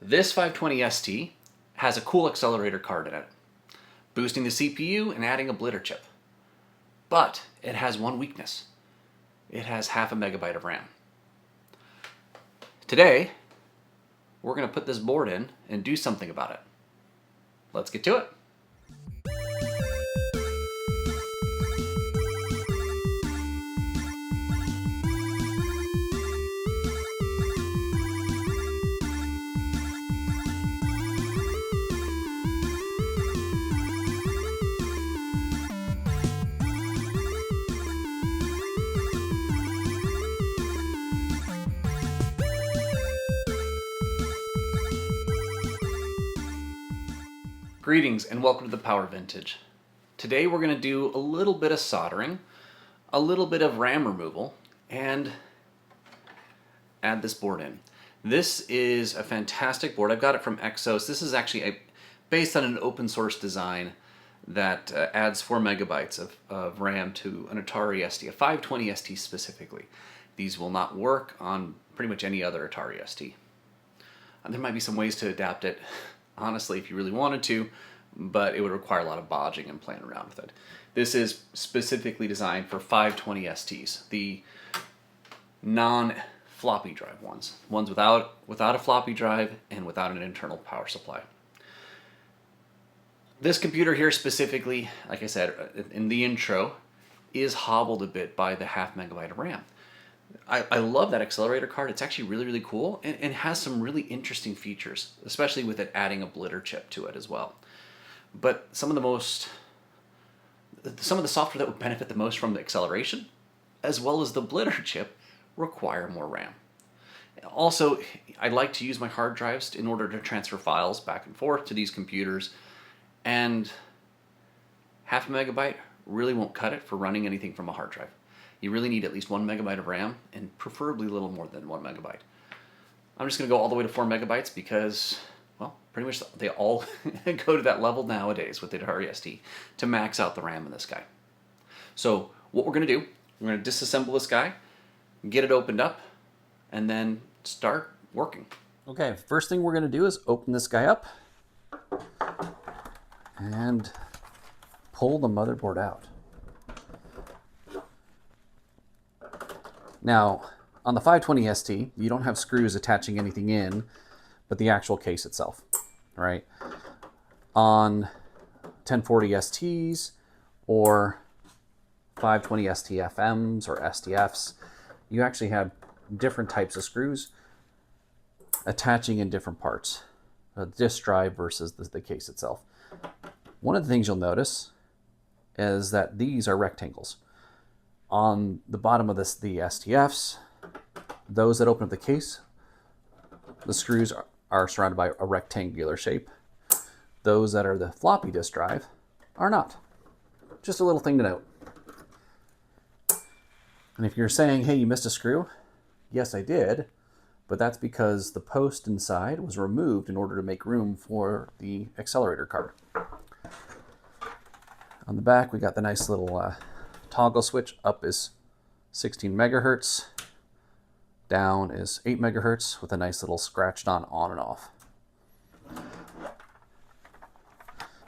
This 520ST has a cool accelerator card in it, boosting the CPU and adding a Blitter chip. But it has one weakness. It has half a megabyte of RAM. Today, we're going to put this board in and do something about it. Let's get to it. Greetings and welcome to the Power Vintage. Today we're going to do a little bit of soldering, a little bit of RAM removal, and add this board in. This is a fantastic board. I've got it from Exos. This is actually based on an open source design that adds 4 megabytes of RAM to an Atari ST, a 520 ST specifically. These will not work on pretty much any other Atari ST. And there might be some ways to adapt it, honestly, if you really wanted to, but it would require a lot of bodging and playing around with it. This is specifically designed for 520 STs, the non-floppy drive ones without a floppy drive and without an internal power supply. This computer here specifically, like I said in the intro, is hobbled a bit by the half megabyte of RAM. I love that accelerator card. It's actually really, really cool and has some really interesting features, especially with it adding a Blitter chip to it as well. But some of the software that would benefit the most from the acceleration, as well as the Blitter chip, require more RAM. Also, I like to use my hard drives in order to transfer files back and forth to these computers, and half a megabyte really won't cut it for running anything from a hard drive. You really need at least 1 megabyte of RAM, and preferably a little more than 1 megabyte. I'm just going to go all the way to 4 megabytes because, well, pretty much they all go to that level nowadays with the Atari ST to max out the RAM in this guy. So what we're going to do, we're going to disassemble this guy, get it opened up, and then start working. Okay, first thing we're going to do is open this guy up and pull the motherboard out. Now, on the 520 ST, you don't have screws attaching anything in but the actual case itself, right? On 1040 STs or 520 STFMs or STFs, you actually have different types of screws attaching in different parts, a disk drive versus the case itself. One of the things you'll notice is that these are rectangles. On the bottom of the STFs, those that open up the case, the screws are surrounded by a rectangular shape. Those that are the floppy disk drive are not. Just a little thing to note. And if you're saying, hey, you missed a screw, yes, I did, but that's because the post inside was removed in order to make room for the accelerator card. On the back, we got the nice little toggle switch. Up is 16 megahertz, down is 8 megahertz with a nice little scratched on and off.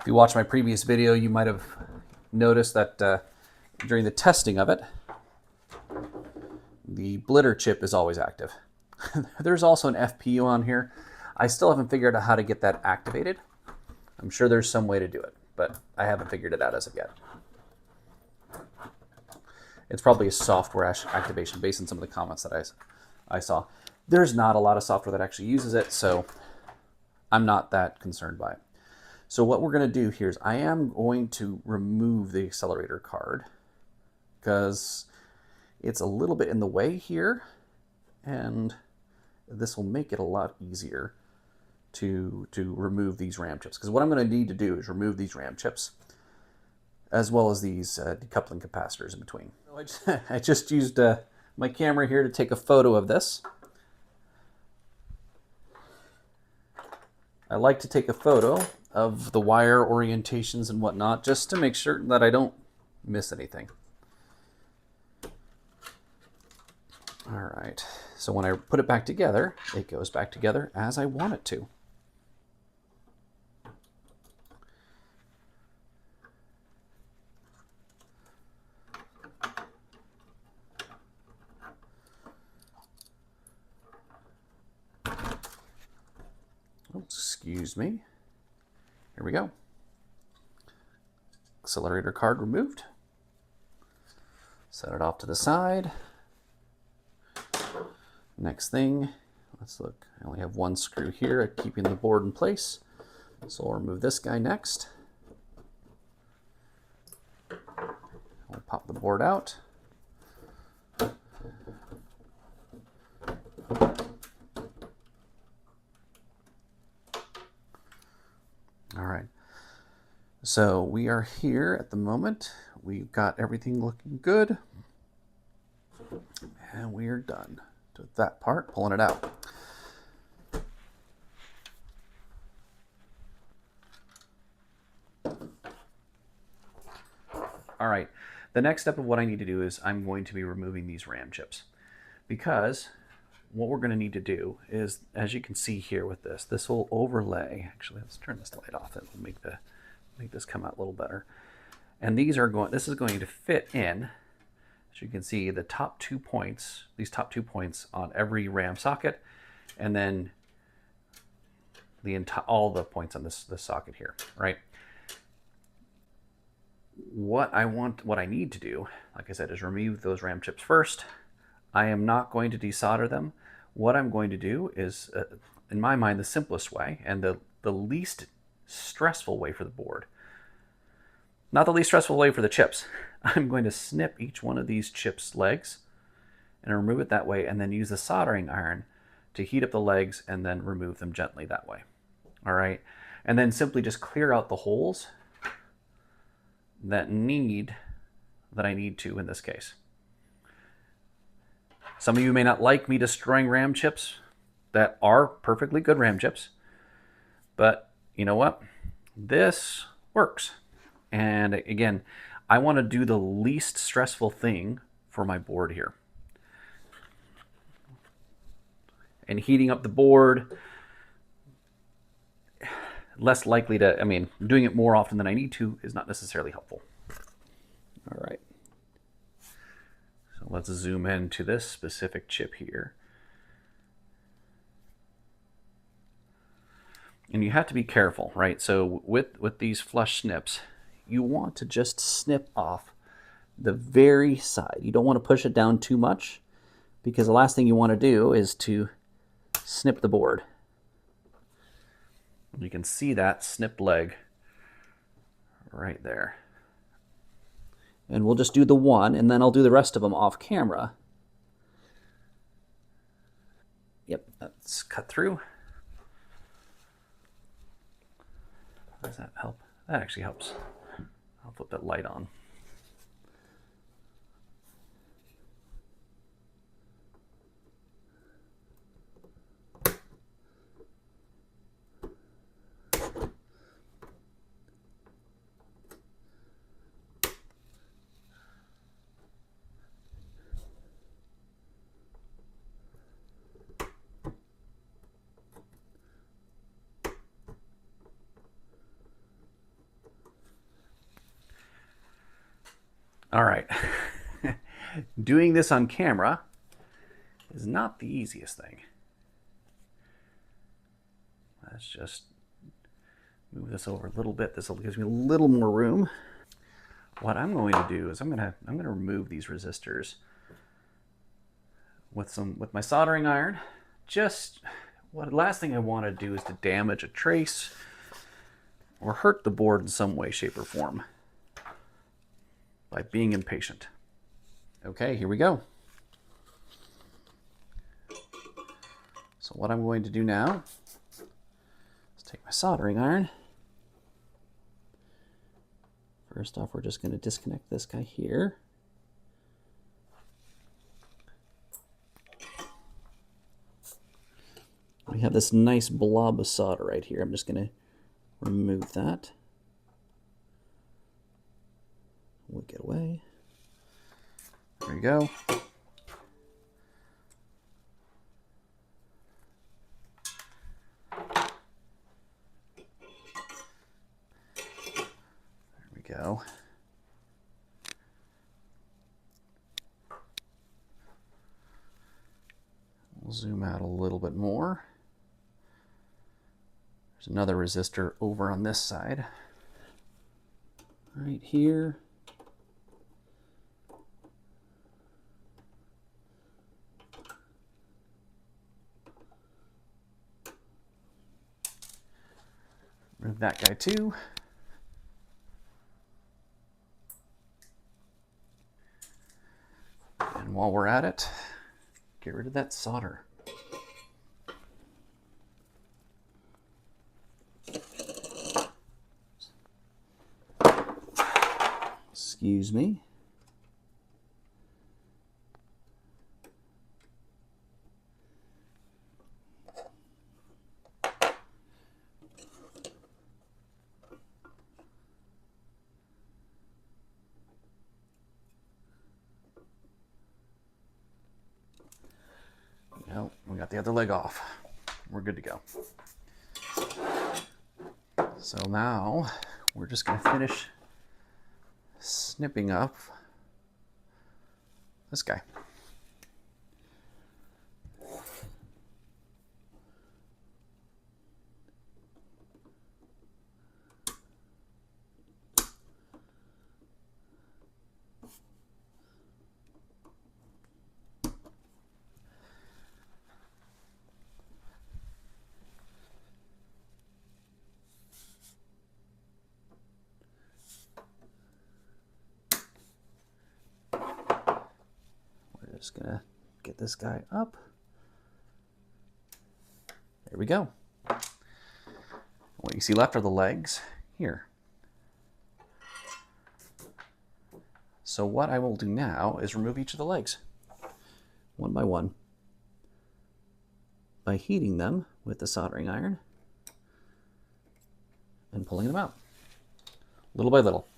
If you watched my previous video, you might have noticed that during the testing of it, the Blitter chip is always active. There's also an FPU on here. I still haven't figured out how to get that activated. I'm sure there's some way to do it, but I haven't figured it out as of yet. It's probably a software activation based on some of the comments that I saw. There's not a lot of software that actually uses it, so I'm not that concerned by it. So what we're going to do here is I am going to remove the accelerator card because it's a little bit in the way here, and this will make it a lot easier to remove these RAM chips. Because what I'm going to need to do is remove these RAM chips as well as these decoupling capacitors in between. I just used my camera here to take a photo of this. I like to take a photo of the wire orientations and whatnot just to make sure that I don't miss anything. All right, so when I put it back together, it goes back together as I want it to. Excuse me. Here we go. Accelerator card removed. Set it off to the side. Next thing, let's look. I only have one screw here at keeping the board in place. So I'll remove this guy next. We'll pop the board out. All right. So we are here at the moment. We've got everything looking good. And we are done with that part, pulling it out. All right, the next step of what I need to do is I'm going to be removing these RAM chips, because what we're going to need to do is, as you can see here with this will overlay. Actually, let's turn this light off. It will make this come out a little better. And this is going to fit in, as you can see, the top 2 points, these top 2 points on every RAM socket, and then all the points on this socket here, right? What I need to do, like I said, is remove those RAM chips first. I am not going to desolder them. What I'm going to do is, in my mind, the simplest way and the least stressful way for the board. Not the least stressful way for the chips. I'm going to snip each one of these chips' legs and remove it that way, and then use the soldering iron to heat up the legs and then remove them gently that way. All right. And then simply just clear out the holes that I need to in this case. Some of you may not like me destroying RAM chips that are perfectly good RAM chips, but you know what? This works. And again, I want to do the least stressful thing for my board here. And heating up the board, less likely to, doing it more often than I need to is not necessarily helpful. All right. So let's zoom into this specific chip here. And you have to be careful, right? So with these flush snips, you want to just snip off the very side. You don't want to push it down too much, because the last thing you want to do is to snip the board. You can see that snip leg right there. And we'll just do the one, and then I'll do the rest of them off camera. Yep, that's cut through. Does that help? That actually helps. I'll put that light on. All right. Doing this on camera is not the easiest thing. Let's just move this over a little bit. This gives me a little more room. What I'm going to do is I'm going to remove these resistors with my soldering iron. Last thing I want to do is to damage a trace or hurt the board in some way, shape, or form by being impatient. Okay, here we go. So what I'm going to do now is take my soldering iron. First off, we're just going to disconnect this guy here. We have this nice blob of solder right here. I'm just going to remove that. Wick it away. There you go. There we go. We'll zoom out a little bit more. There's another resistor over on this side. Right here. Remove that guy too. And while we're at it, get rid of that solder. Excuse me. Well, we got the other leg off. We're good to go. So now we're just going to finish snipping up this guy. Just gonna get this guy up. There we go. What you see left are the legs here. So what I will do now is remove each of the legs one by one by heating them with the soldering iron and pulling them out little by little.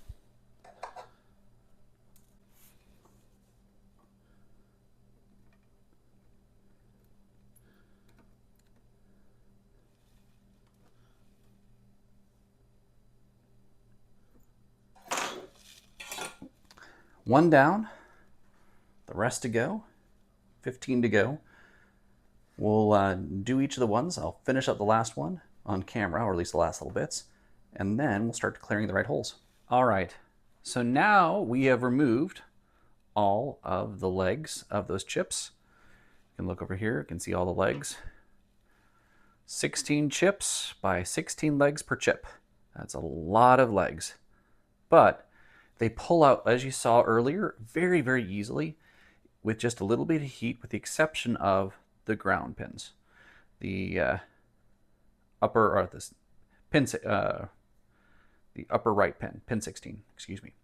One down, the rest to go, 15 to go. We'll do each of the ones. I'll finish up the last one on camera, or at least the last little bits, and then we'll start clearing the right holes. All right, so now we have removed all of the legs of those chips. You can look over here, you can see all the legs. 16 chips by 16 legs per chip. That's a lot of legs, but they pull out, as you saw earlier, very, very easily with just a little bit of heat, with the exception of the ground pins. The upper, or this pin, the upper right pin, pin 16, excuse me,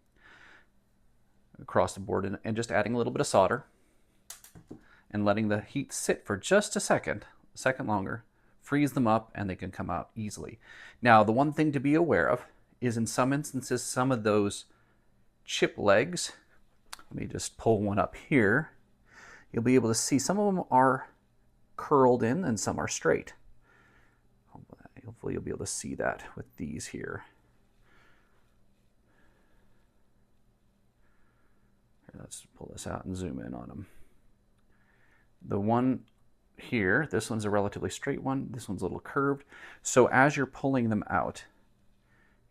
across the board, and just adding a little bit of solder and letting the heat sit for just a second longer, freeze them up, and they can come out easily. Now, the one thing to be aware of is in some instances, some of those chip legs, let me just pull one up here, you'll be able to see some of them are curled in and some are straight. Hopefully you'll be able to see that with these here. Let's pull this out and zoom in on them. The one here, this one's a relatively straight one, this one's a little curved. So as you're pulling them out,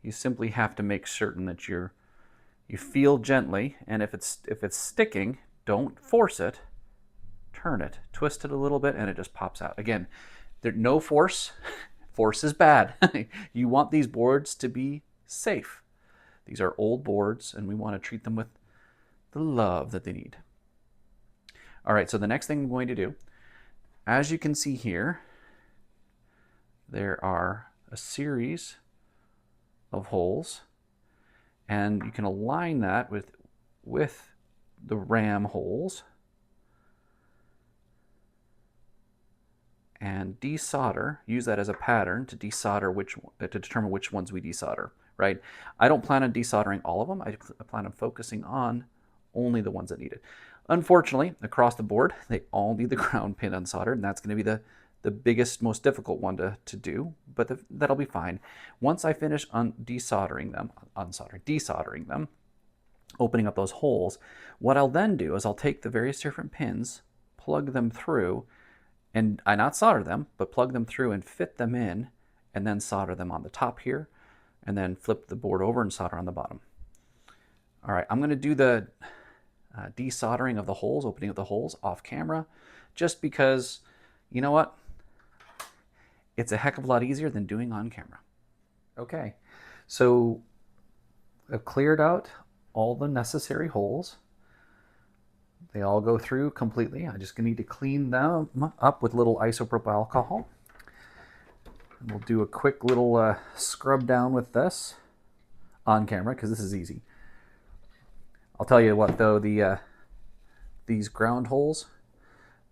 you simply have to make certain that you feel gently, and if it's sticking, don't force it, turn it, twist it a little bit, and it just pops out. Again, there's no force. Force is bad. You want these boards to be safe. These are old boards, and we want to treat them with the love that they need. All right, so the next thing I'm going to do, as you can see here, there are a series of holes, and you can align that with the ram holes and desolder. Use that as a pattern to desolder to determine which ones we desolder, right? I don't plan on desoldering all of them. I plan on focusing on only the ones that need it. Unfortunately, across the board, they all need the ground pin unsoldered, and that's going to be the biggest, most difficult one to do, but that'll be fine. Once I finish desoldering them, opening up those holes, what I'll then do is I'll take the various different pins, plug them through, and I not solder them, but plug them through and fit them in, and then solder them on the top here, and then flip the board over and solder on the bottom. All right, I'm going to do the desoldering of the holes, opening of the holes off camera, just because, you know what? It's a heck of a lot easier than doing on camera. Okay, so I've cleared out all the necessary holes. They all go through completely. I just need to clean them up with a little isopropyl alcohol. And we'll do a quick little scrub down with this on camera because this is easy. I'll tell you what though, these ground holes,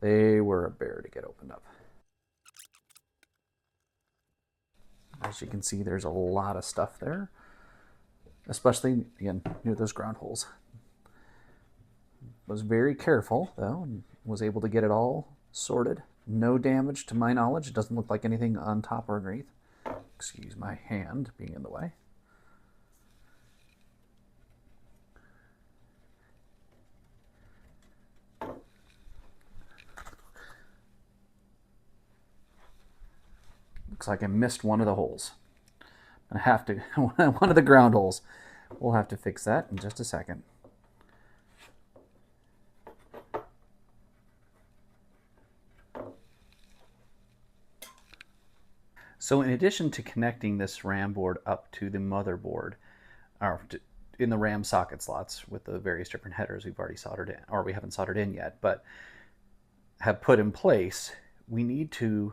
they were a bear to get opened up. As you can see, there's a lot of stuff there, especially, again, near those ground holes. Was very careful, though, and was able to get it all sorted. No damage to my knowledge. It doesn't look like anything on top or underneath. Excuse my hand being in the way. Looks like I missed one of the holes. I have to, one of the ground holes. We'll have to fix that in just a second. So in addition to connecting this RAM board up to the motherboard, or in the RAM socket slots with the various different headers we've already soldered in, or we haven't soldered in yet, but have put in place, we need to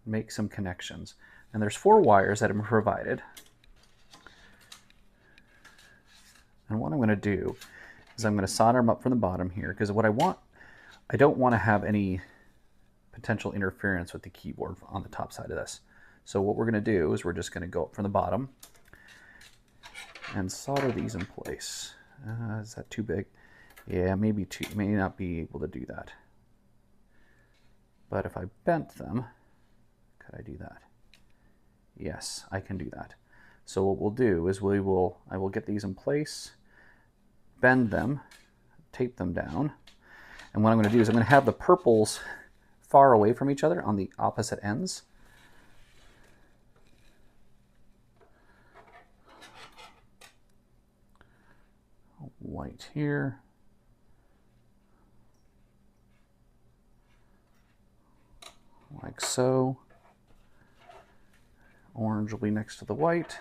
make some connections. And there's 4 wires that have been provided. And what I'm going to do is I'm going to solder them up from the bottom here, because what I don't want to have any potential interference with the keyboard on the top side of this. So what we're going to do is we're just going to go up from the bottom and solder these in place. Is that too big? Yeah, maybe too, may not be able to do that. But if I bent them, could I do that? Yes, I can do that. So what we'll do is I will get these in place, bend them, tape them down, and what I'm going to do is I'm going to have the purples far away from each other on the opposite ends. White here. Like so. Orange will be next to the white.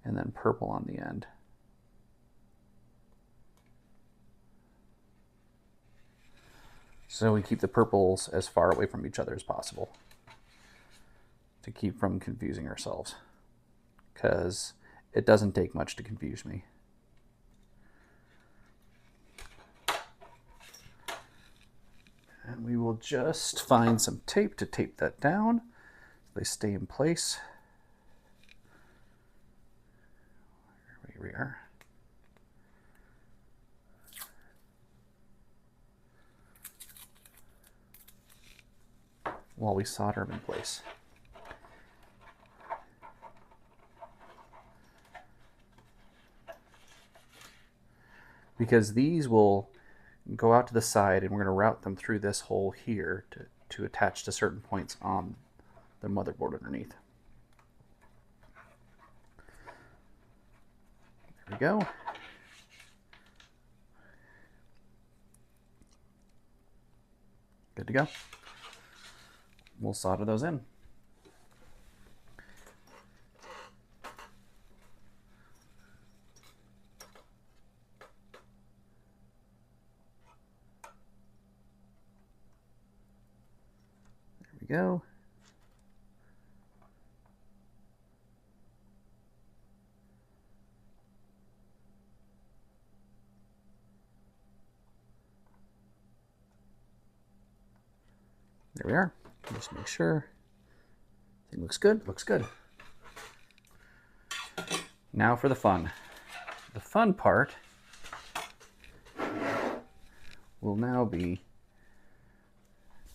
And then purple on the end. So we keep the purples as far away from each other as possible to keep from confusing ourselves, because it doesn't take much to confuse me. And we will just find some tape to tape that down so they stay in place. Here we are. While we solder them in place. Because these will go out to the side, and we're going to route them through this hole here to attach to certain points on the motherboard underneath. There we go. Good to go. We'll solder those in. There we go. There we are. Just make sure everything looks good. Looks good. Now for the fun. The fun part will now be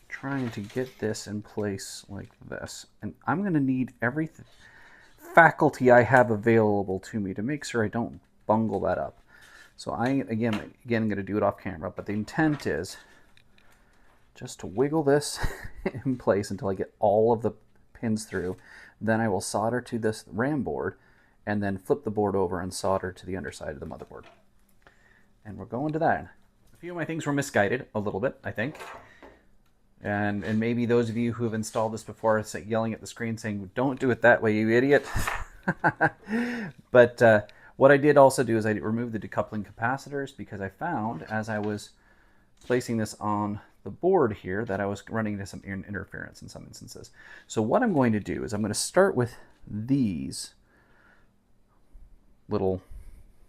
trying to get this in place like this. And I'm going to need every faculty I have available to me to make sure I don't bungle that up. So again going to do it off camera, but the intent is just to wiggle this in place until I get all of the pins through. Then I will solder to this RAM board and then flip the board over and solder to the underside of the motherboard. And we're going to that. A few of my things were misguided a little bit, I think. And maybe those of you who have installed this before are yelling at the screen saying, don't do it that way, you idiot. But what I did also do is I removed the decoupling capacitors because I found as I was placing this on the board here that I was running into some interference in some instances. So what I'm going to do is I'm going to start with these little,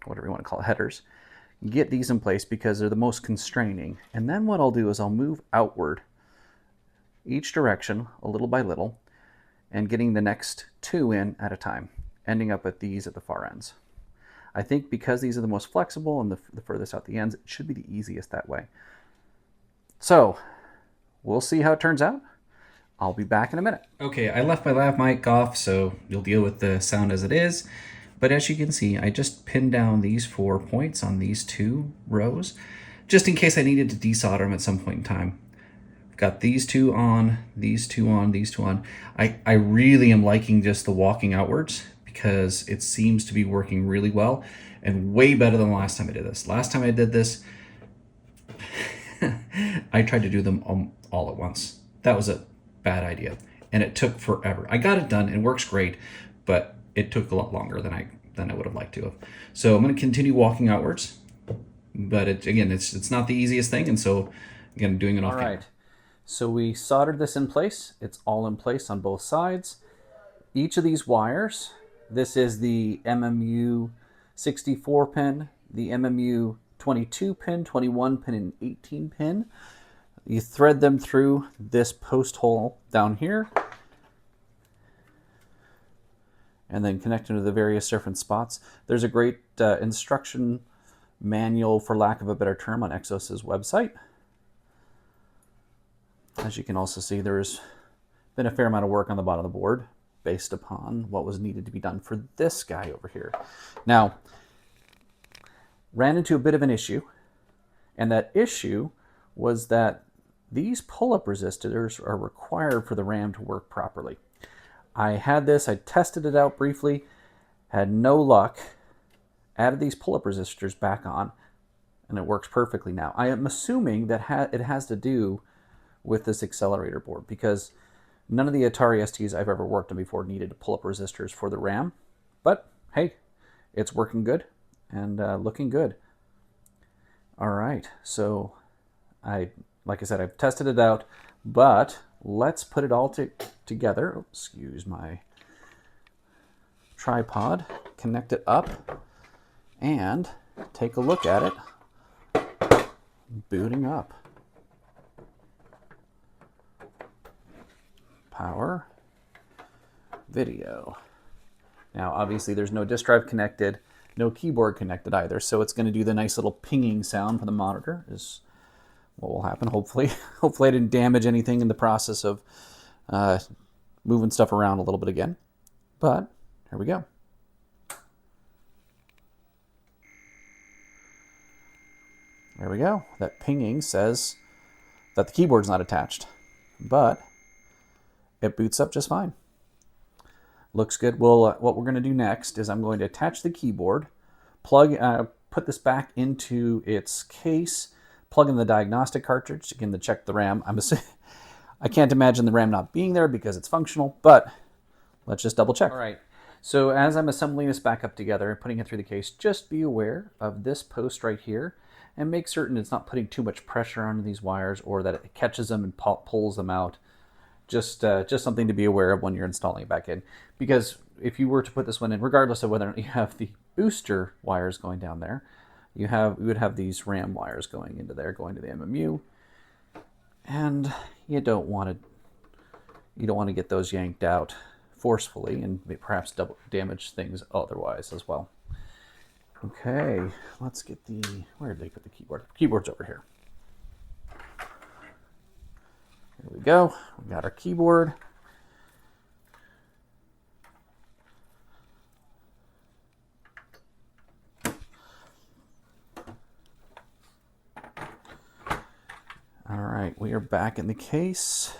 whatever you want to call it, headers. Get these in place because they're the most constraining. And then what I'll do is I'll move outward each direction a little by little and getting the next two in at a time, ending up with these at the far ends. I think because these are the most flexible and the furthest out the ends, it should be the easiest that way. So we'll see how it turns out. I'll be back in a minute. Okay, I left my lav mic off, so you'll deal with the sound as it is. But as you can see, I just pinned down these 4 points on these 2 rows, just in case I needed to desolder them at some point in time. I've got these 2 on, these 2 on, these 2 on. I really am liking just the walking outwards because it seems to be working really well and way better than the last time I did this. Last time I did this, I tried to do them all at once. That was a bad idea, and it took forever. I got it done. It works great, but it took a lot longer than I would have liked to have. So I'm going to continue walking outwards, but it's not the easiest thing, and so again, doing it off camera. All right. So we soldered this in place. It's all in place on both sides. Each of these wires, this is the MMU 64 pin, the MMU 22 pin, 21 pin, and 18 pin. You thread them through this post hole down here and then connect them to the various different spots. There's a great instruction manual, for lack of a better term, on Exos's website. As you can also see, there's been a fair amount of work on the bottom of the board based upon what was needed to be done for this guy over here. Now, ran into a bit of an issue, and that issue was that these pull-up resistors are required for the RAM to work properly. I had this, I tested it out briefly, had no luck, added these pull-up resistors back on, and it works perfectly now. I am assuming that it has to do with this accelerator board because none of the Atari STs I've ever worked on before needed pull-up resistors for the RAM, but hey, it's working good and looking good. All right, so like I said, I've tested it out, but let's put it all together. Oh, excuse my tripod. Connect it up and take a look at it booting up. Power, video. Now, obviously, there's no disk drive connected, no keyboard connected either, so it's going to do the nice little pinging sound for the monitor is what will happen, hopefully. Hopefully I didn't damage anything in the process of moving stuff around a little bit again. But here we go. There we go. That pinging says that the keyboard's not attached, but it boots up just fine. Looks good. Well, what we're going to do next is I'm going to attach the keyboard, put this back into its case, plug in the diagnostic cartridge again to check the RAM. I can't imagine the RAM not being there because it's functional, but let's just double check. All right. So as I'm assembling this back up together and putting it through the case, just be aware of this post right here and make certain it's not putting too much pressure onto these wires or that it catches them and pulls them out. Just something to be aware of when you're installing it back in. Because if you were to put this one in, regardless of whether or not you have the booster wires going down there, you would have these RAM wires going into there, going to the MMU, and you don't want to get those yanked out forcefully and perhaps double damage things otherwise as well. Okay, let's get where did they put the keyboard? The keyboard's over here. There we go. We got our keyboard. All right, we are back in the case.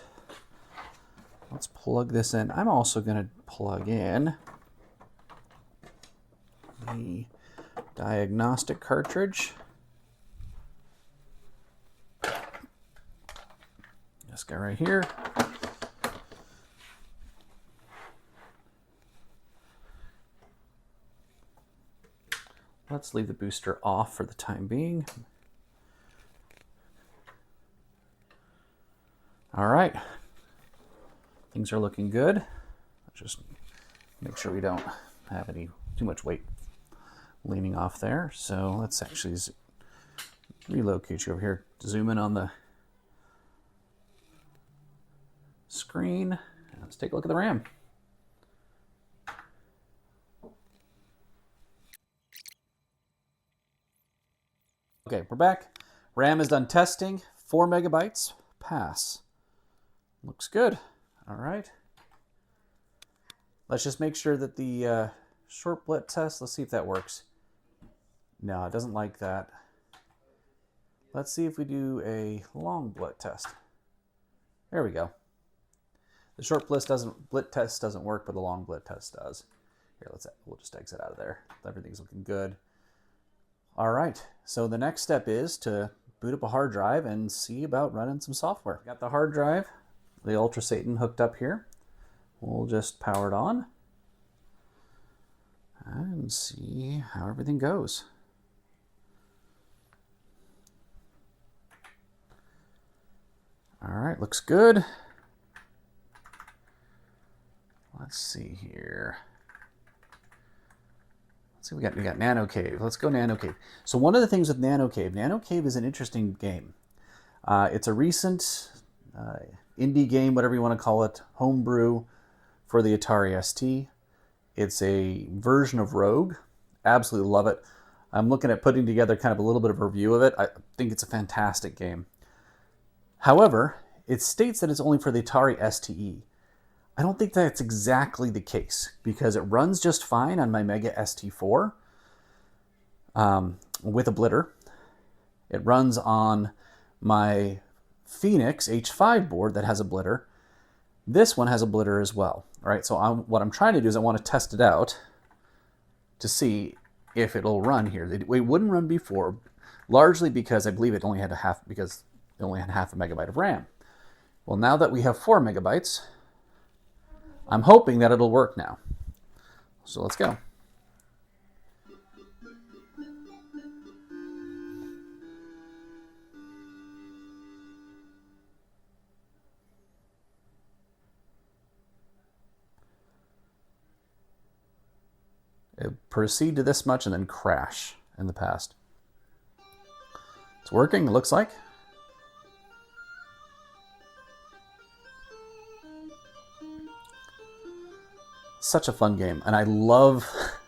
Let's plug this in. I'm also going to plug in the diagnostic cartridge. This guy right here. Let's leave the booster off for the time being. All right, things are looking good. Just make sure we don't have any too much weight leaning off there. So let's actually relocate you over here. Zoom in on the screen. Let's take a look at the RAM. Okay, we're back. RAM is done testing. 4 megabytes. Pass. Looks good. All right. Let's just make sure that the short blit test, let's see if that works. No, it doesn't like that. Let's see if we do a long blit test. There we go. The short blit test doesn't work, but the long blit test does. Here, we'll just exit out of there. Everything's looking good. All right, so the next step is to boot up a hard drive and see about running some software. Got the hard drive, the Ultra Satan hooked up here. We'll just power it on and see how everything goes. All right, looks good. Let's see here. Let's see, we got Nano Cave. Let's go Nano Cave. So one of the things with Nano Cave is an interesting game. It's a recent indie game, whatever you want to call it, homebrew for the Atari ST. It's a version of Rogue. Absolutely love it. I'm looking at putting together kind of a little bit of a review of it. I think it's a fantastic game. However, it states that it's only for the Atari STE. I don't think that's exactly the case because it runs just fine on my Mega ST4 with a blitter. It runs on my Phoenix H5 board that has a blitter. This one has a blitter as well. All right, so what I'm trying to do is I want to test it out to see if it'll run here. It wouldn't run before, largely because I believe it only had half a megabyte of RAM. Well, now that we have 4 megabytes, I'm hoping that it'll work now. So let's go. Proceed to this much and then crash in the past. It's working, it looks like. Such a fun game, and I love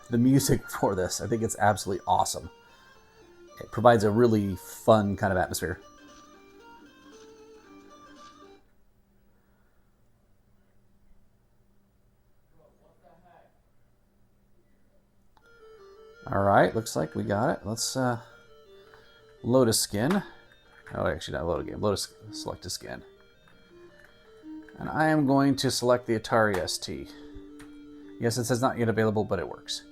the music for this. I think it's absolutely awesome. It provides a really fun kind of atmosphere. All right, looks like we got it. Let's load a skin. Oh, actually not load a game. Select a skin. And I am going to select the Atari ST. Yes, it says not yet available, but it works.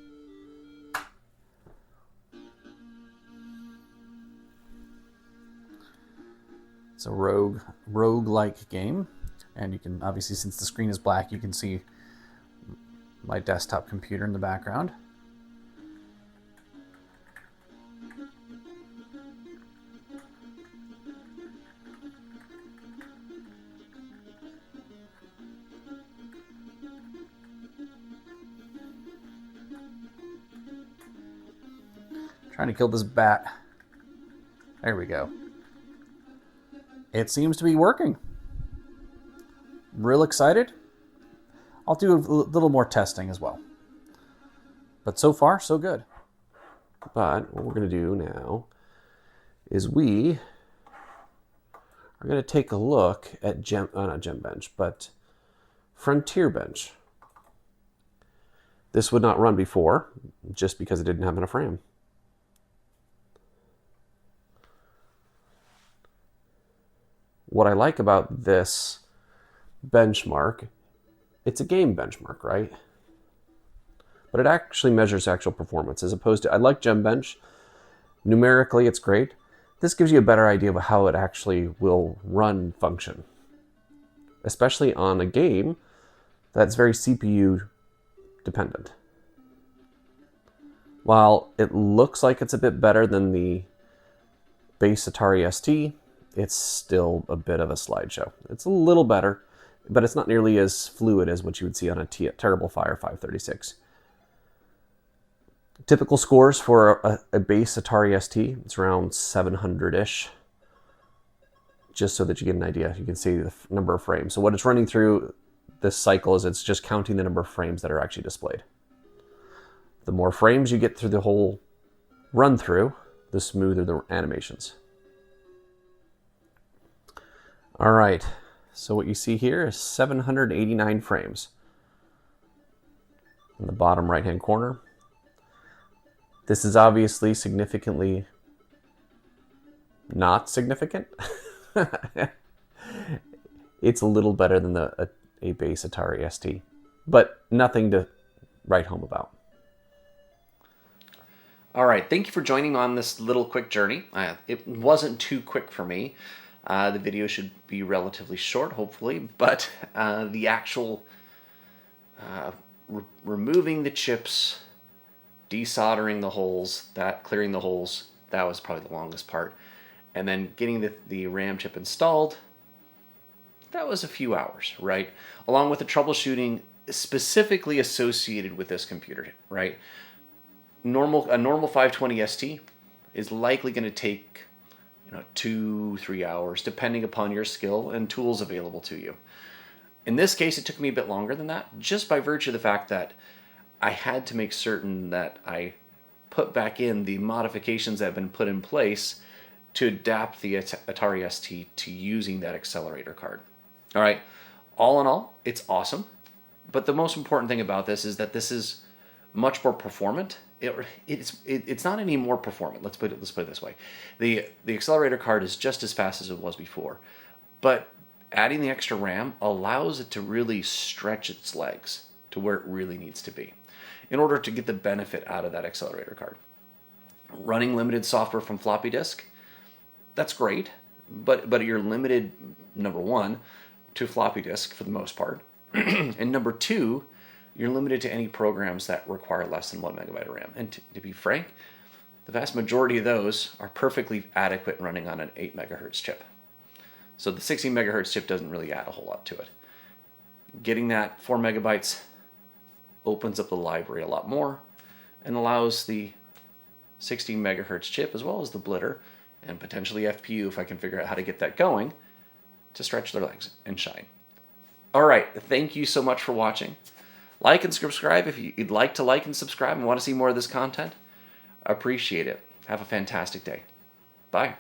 It's a rogue-like game. And you can, obviously, since the screen is black, you can see my desktop computer in the background. Trying to kill this bat. There we go. It seems to be working. Real excited. I'll do a little more testing as well. But so far, so good. But what we're going to do now is we are going to take a look at not Gebench, but Frontier Bench. This would not run before, just because it didn't have enough RAM. what I like about this benchmark, it's a game benchmark, right? But it actually measures actual performance as opposed to, I like Gebench. Numerically, it's great. This gives you a better idea of how it actually will run function, especially on a game that's very CPU dependent. While it looks like it's a bit better than the base Atari ST, it's still a bit of a slideshow. It's a little better, but it's not nearly as fluid as what you would see on a Terrible Fire 536. Typical scores for a base Atari ST, it's around 700-ish. Just so that you get an idea, you can see the number of frames. So what it's running through this cycle is it's just counting the number of frames that are actually displayed. The more frames you get through the whole run through, the smoother the animations. All right, so what you see here is 789 frames. In the bottom right-hand corner. This is obviously significantly not significant. It's a little better than a base Atari ST, but nothing to write home about. All right, thank you for joining on this little quick journey. It wasn't too quick for me. The video should be relatively short, hopefully, but the actual removing the chips, desoldering the holes, clearing the holes, that was probably the longest part. And then getting the RAM chip installed, that was a few hours, right? Along with the troubleshooting specifically associated with this computer, right? A normal 520 ST is likely going to take 2-3 hours, depending upon your skill and tools available to you. In this case, it took me a bit longer than that, just by virtue of the fact that I had to make certain that I put back in the modifications that have been put in place to adapt the Atari ST to using that accelerator card. All right, all in all, it's awesome. But the most important thing about this is that this is much more performant. It's not any more performant. Let's put it this way: the accelerator card is just as fast as it was before, but adding the extra RAM allows it to really stretch its legs to where it really needs to be, in order to get the benefit out of that accelerator card. Running limited software from floppy disk, that's great, but you're limited, number one, to floppy disk for the most part, and number two, you're limited to any programs that require less than 1 megabyte of RAM. And to be frank, the vast majority of those are perfectly adequate running on an 8 megahertz chip. So the 16 megahertz chip doesn't really add a whole lot to it. Getting that 4 megabytes opens up the library a lot more and allows the 16 megahertz chip, as well as the blitter and potentially FPU, if I can figure out how to get that going, to stretch their legs and shine. All right, thank you so much for watching. Like and subscribe if you'd like to like and subscribe and want to see more of this content. I appreciate it. Have a fantastic day. Bye.